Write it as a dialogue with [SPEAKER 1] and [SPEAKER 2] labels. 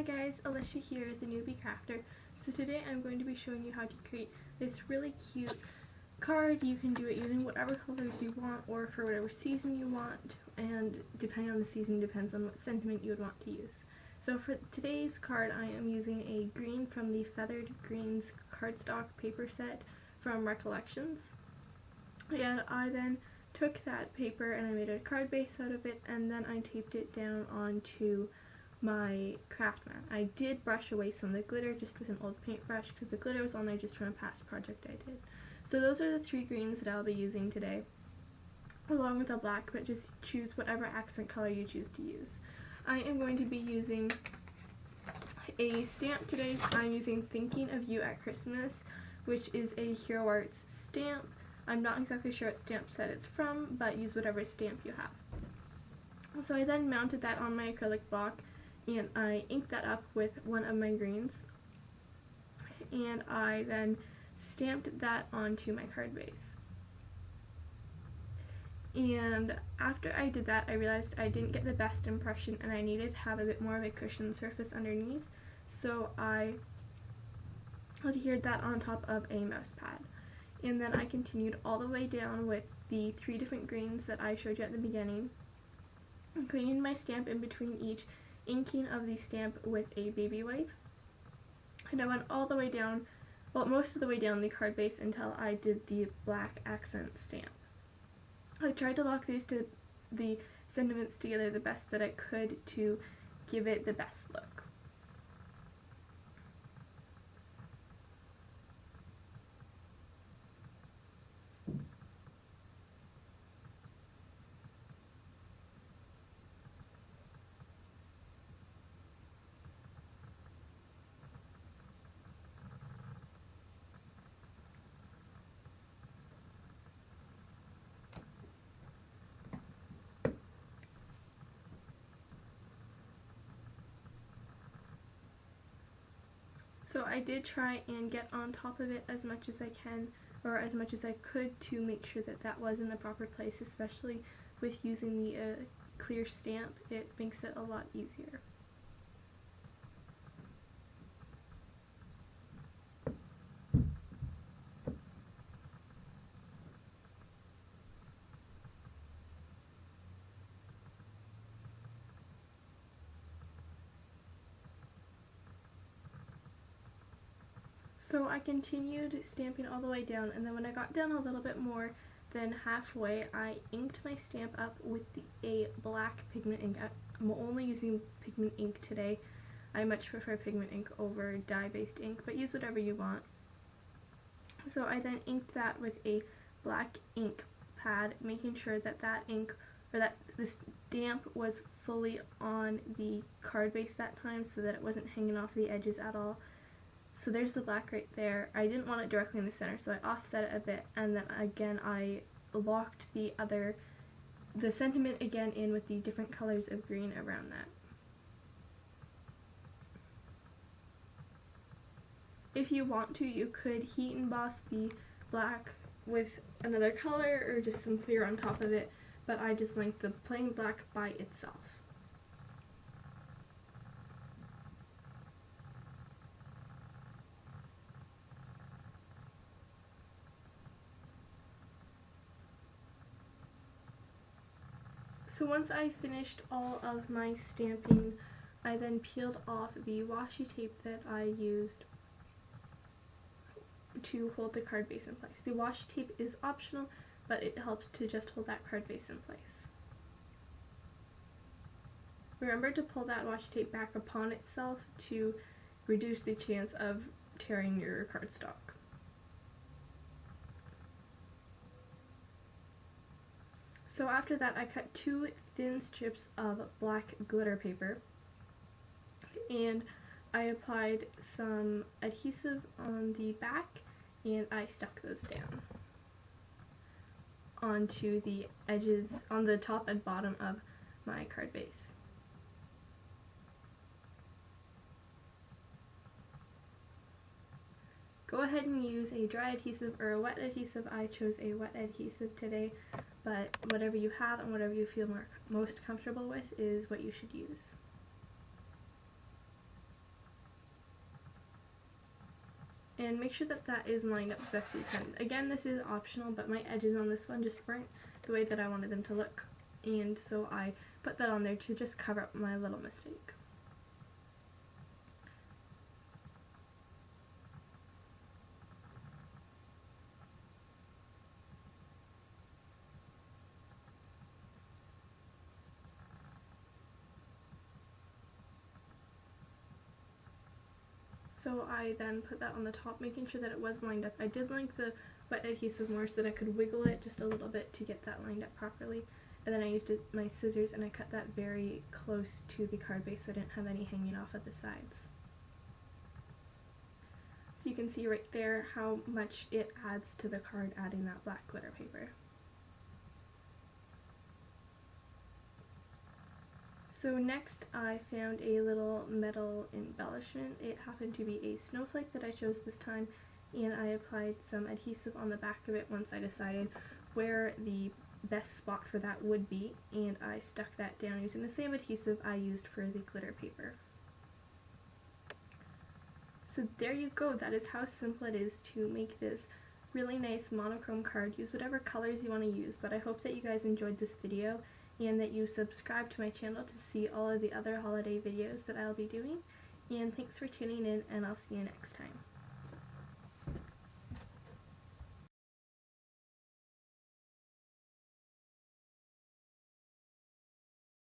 [SPEAKER 1] guys, Alicia here, the thenewBcrafter. So today I'm going to be showing you how to create this really cute card. You can do it using whatever colors you want or for whatever season you want, and depending on the season depends on what sentiment you would want to use. So for today's card I am using a green from the Feathered Greens cardstock paper set from Recollections. And I then took that paper and I made a card base out of it, and then I taped it down onto my craft mat. I did brush away some of the glitter just with an old paintbrush because the glitter was on there just from a past project I did. So those are the three greens that I'll be using today, along with a black, but just choose whatever accent color you choose to use. I am going to be using a stamp today. I'm using Thinking of You at Christmas, which is a Hero Arts stamp. I'm not exactly sure what stamp set it's from, but use whatever stamp you have. So I then mounted that on my acrylic block, and I inked that up with one of my greens, and I then stamped that onto my card base. And after I did that, I realized I didn't get the best impression and I needed to have a bit more of a cushion surface underneath, so I adhered that on top of a mouse pad. And then I continued all the way down with the three different greens that I showed you at the beginning, cleaning my stamp in between each, inking of the stamp with a baby wipe, and I went all the way down, well, most of the way down the card base until I did the black accent stamp. I tried to lock the sentiments together the best that I could to give it the best look. So I did try and get on top of it as much as I can, or as much as I could, to make sure that that was in the proper place, especially with using the clear stamp. It makes it a lot easier. So I continued stamping all the way down, and then when I got down a little bit more than halfway, I inked my stamp up with a black pigment ink. I'm only using pigment ink today. I much prefer pigment ink over dye-based ink, but use whatever you want. So I then inked that with a black ink pad, making sure that that ink, or that the stamp was fully on the card base that time, so that it wasn't hanging off the edges at all. So there's the black right there. I didn't want it directly in the center, so I offset it a bit, and then again I locked the sentiment again in with the different colors of green around that. If you want to, you could heat emboss the black with another color or just some clear on top of it, but I just like the plain black by itself. So once I finished all of my stamping, I then peeled off the washi tape that I used to hold the card base in place. The washi tape is optional, but it helps to just hold that card base in place. Remember to pull that washi tape back upon itself to reduce the chance of tearing your cardstock. So after that, I cut two thin strips of black glitter paper, and I applied some adhesive on the back, and I stuck those down onto the edges, on the top and bottom of my card base. Go ahead and use a dry adhesive or a wet adhesive. I chose a wet adhesive today, but whatever you have and whatever you feel most comfortable with is what you should use. And make sure that that is lined up the best that you can. Again, this is optional, but my edges on this one just weren't the way that I wanted them to look. And so I put that on there to just cover up my little mistake. So I then put that on the top, making sure that it was lined up. I did like the wet adhesive more so that I could wiggle it just a little bit to get that lined up properly. And then I used my scissors and I cut that very close to the card base so I didn't have any hanging off at the sides. So you can see right there how much it adds to the card, adding that black glitter paper. So next I found a little metal embellishment. It happened to be a snowflake that I chose this time, and I applied some adhesive on the back of it once I decided where the best spot for that would be, and I stuck that down using the same adhesive I used for the glitter paper. So there you go, that is how simple it is to make this really nice monochrome card. Use whatever colors you want to use, but I hope that you guys enjoyed this video and that you subscribe to my channel to see all of the other holiday videos that I'll be doing. And thanks for tuning in, and I'll see you next time.